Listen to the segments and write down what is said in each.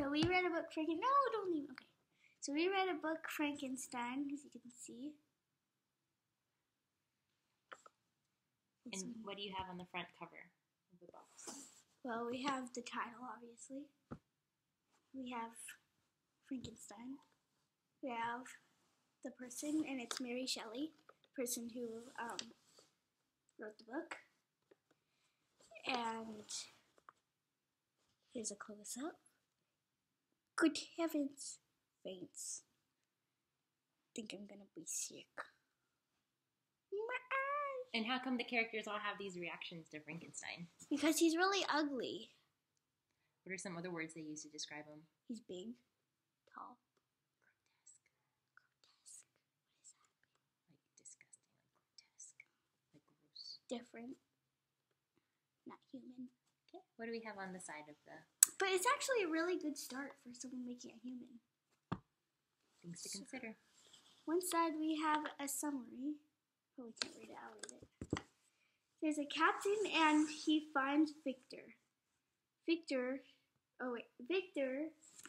So we read a book, No, don't leave. Okay. So we read a book, Frankenstein, as you can see. And what do you have on the front cover of the box? Well, we have the title, obviously. We have Frankenstein. We have the person, and it's Mary Shelley, the person who wrote the book. And here's a close-up. Good heavens, faints. Think I'm gonna be sick. And how come the characters all have these reactions to Frankenstein? Because he's really ugly. What are some other words they use to describe him? He's big, tall. Grotesque. Grotesque. What does that mean? Like disgusting, like grotesque, like gross. Different. Not human. Okay. What do we have on the side of the... But it's actually a really good start for someone making a human. Things to consider. One side we have a summary. Oh, we can't read it. I'll read it. There's a captain, and he finds Victor. Victor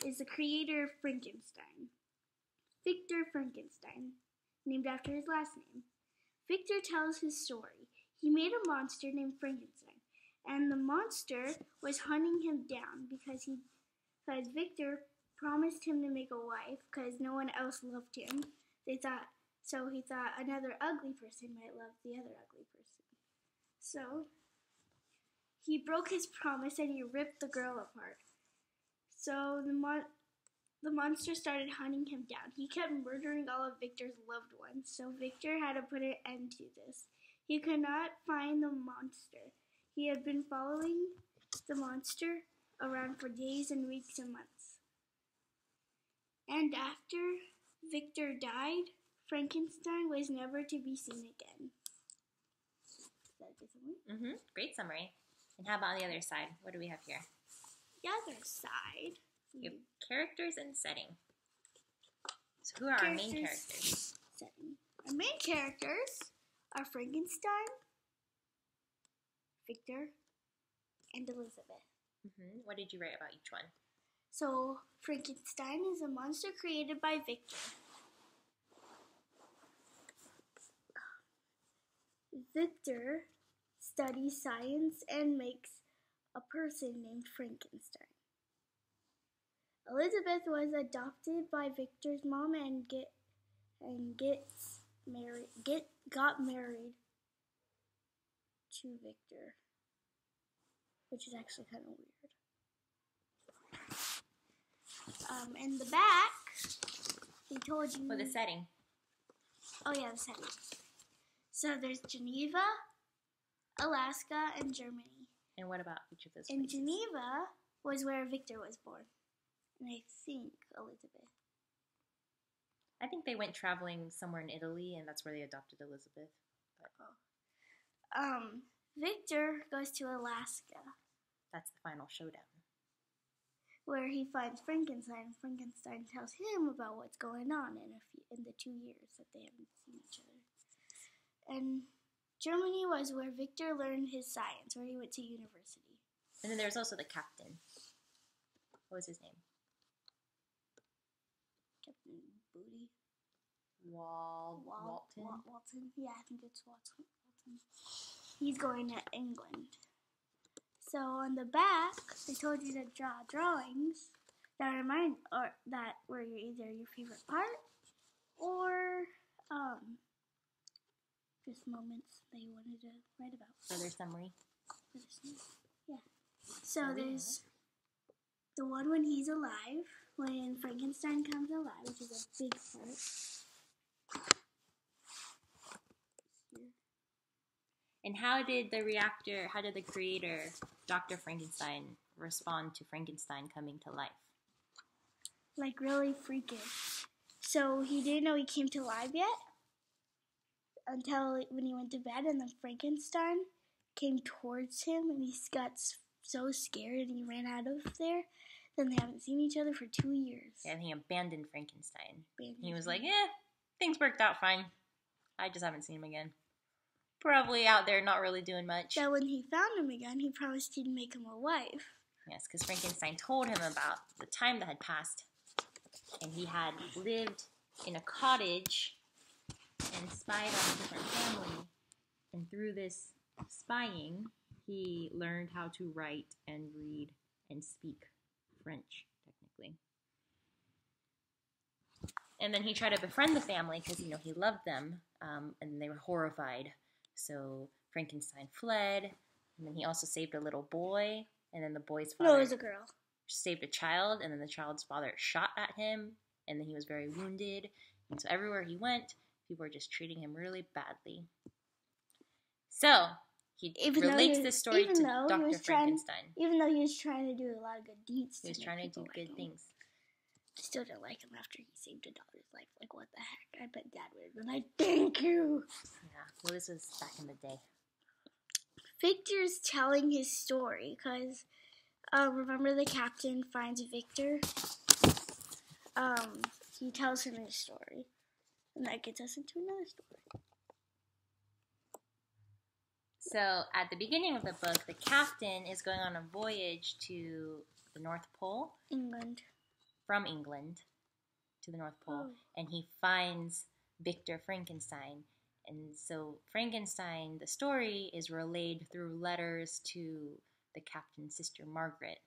is the creator of Frankenstein. Victor Frankenstein, named after his last name. Victor tells his story. He made a monster named Frankenstein, and the monster was hunting him down because Victor promised him to make a wife because no one else loved him. He thought another ugly person might love the other ugly person. So he broke his promise and he ripped the girl apart. So the monster started hunting him down. He kept murdering all of Victor's loved ones, so Victor had to put an end to this. He could not find the monster. He had been following the monster around for days and weeks and months. And after Victor died, Frankenstein was never to be seen again. Is that a good summary? Great summary. And how about on the other side? What do we have here? The other side. We have characters and setting. So who are our main characters? Setting. Our main characters are Frankenstein, Victor, and Elizabeth. What did you write about each one? So, Frankenstein is a monster created by Victor. Victor studies science and makes a person named Frankenstein. Elizabeth was adopted by Victor's mom and got married to Victor, which is actually kind of weird. In the back, they told you. For the setting. Oh yeah, the setting. So there's Geneva, Alaska, and Germany. And what about each of those And places? Geneva was where Victor was born. And I think Elizabeth. I think they went traveling somewhere in Italy, and that's where they adopted Elizabeth. Victor goes to Alaska, That's the final showdown. where he finds Frankenstein. Frankenstein tells him about what's going on in the 2 years that they haven't seen each other. And Germany was where Victor learned his science, where he went to university. And then there's also the captain. What was his name? Captain Booty. Walton? Walton. Yeah, I think it's Walton. He's going to England. So on the back, they told you to draw drawings that that were either your favorite part or just moments that you wanted to write about. Further summary. Yeah. So there's the one when he's alive, when Frankenstein comes alive, which is a big part. And how did the creator, Dr. Frankenstein, respond to Frankenstein coming to life? Like really freakish. So he didn't know he came to life yet until when he went to bed, and then Frankenstein came towards him and he got so scared and he ran out of there. Then they haven't seen each other for 2 years. Yeah, and he abandoned Frankenstein. He was like, things worked out fine. I just haven't seen him again. Probably out there not really doing much. But when he found him again, he promised he'd make him a wife. Yes, because Frankenstein told him about the time that had passed, and he had lived in a cottage and spied on a different family. And through this spying, he learned how to write and read and speak French, technically. And then he tried to befriend the family because, he loved them, and they were horrified. So Frankenstein fled, and then he also saved a little boy, and then the boy's father... No, it was a girl. ...saved a child, and then the child's father shot at him, and then he was very wounded. And so everywhere he went, people were just treating him really badly. So, he relates this story to Dr. Frankenstein. Even though he was trying to do a lot of good deeds. He was trying to do good things. I still don't like him after he saved a daughter's life. Like, what the heck? I bet Dad would have been like, thank you. Yeah, well, this was back in the day. Victor's telling his story because, remember the captain finds Victor? He tells him his story. And that gets us into another story. So, at the beginning of the book, the captain is going on a voyage to the North Pole. From England to the North Pole. And he finds Victor Frankenstein. And so, Frankenstein, the story, is relayed through letters to the captain's sister, Margaret.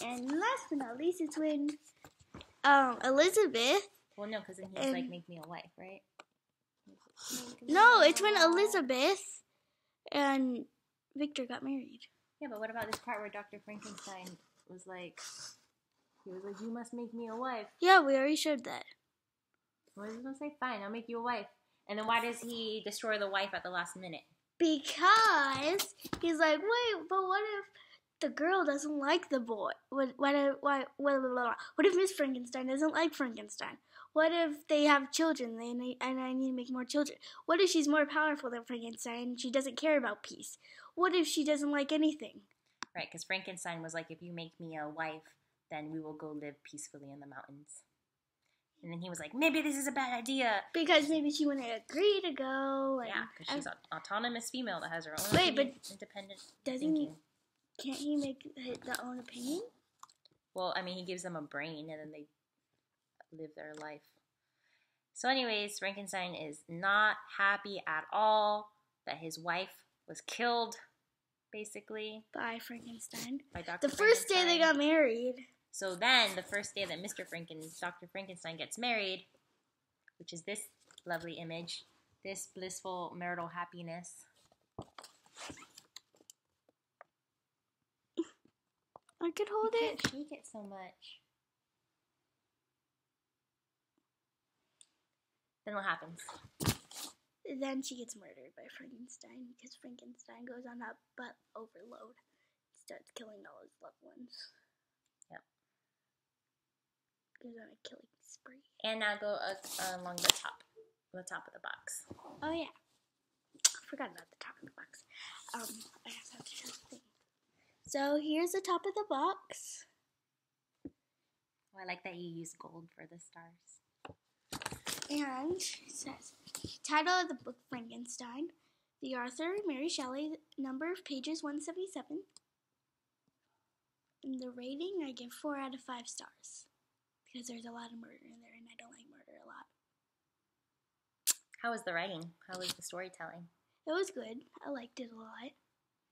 And last but not least, it's when Elizabeth... Well, no, because then he was like, make me a wife, right? No, it's when Elizabeth and Victor got married. Yeah, but what about this part where Dr. Frankenstein was like, you must make me a wife. Yeah, we already showed that. What was he going to say? Fine, I'll make you a wife. And then why does he destroy the wife at the last minute? Because he's like, wait, but what if the girl doesn't like the boy? What if Miss Frankenstein doesn't like Frankenstein? What if they have children and I need to make more children? What if she's more powerful than Frankenstein and she doesn't care about peace? What if she doesn't like anything? Right, because Frankenstein was like, if you make me a wife, then we will go live peacefully in the mountains. And then he was like, maybe this is a bad idea. Because maybe she wouldn't agree to go. Yeah, because she's an autonomous female that has her own independent thinking. Can't he make their own opinion? Well, I mean, he gives them a brain and then they live their life. So anyways, Frankenstein is not happy at all that his wife was killed, basically. By Frankenstein. By Dr. The first day they got married. So then, the first day that Dr. Frankenstein gets married, which is this lovely image, this blissful marital happiness. I could hold it. You can't shake it so much. Then what happens? Then she gets murdered by Frankenstein because Frankenstein goes on a butt overload and starts killing all his loved ones. Yep. Goes on a killing spree. And now go along the top of the box. Oh yeah, I forgot about the top of the box. I have to show the thing. So here's the top of the box. Oh, I like that you use gold for the stars. And it says, title of the book, Frankenstein. The author, Mary Shelley. Number of pages, 177. And the rating, I give 4 out of 5 stars. Because there's a lot of murder in there, and I don't like murder a lot. How was the writing? How was the storytelling? It was good. I liked it a lot.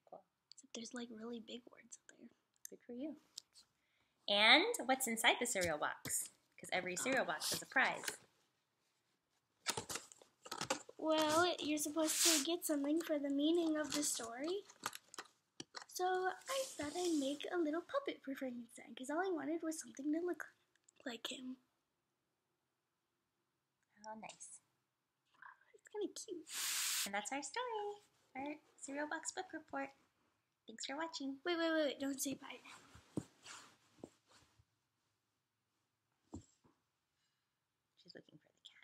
Cool. Except there's like really big words up there. Good for you. And what's inside the cereal box? Because every cereal box has a prize. Well, you're supposed to get something for the meaning of the story. So I thought I'd make a little puppet for Frankenstein, because all I wanted was something to look like him. Oh, nice. It's kind of cute. And that's our story. Our cereal box book report. Thanks for watching. Wait. Don't say bye. She's looking for the cat.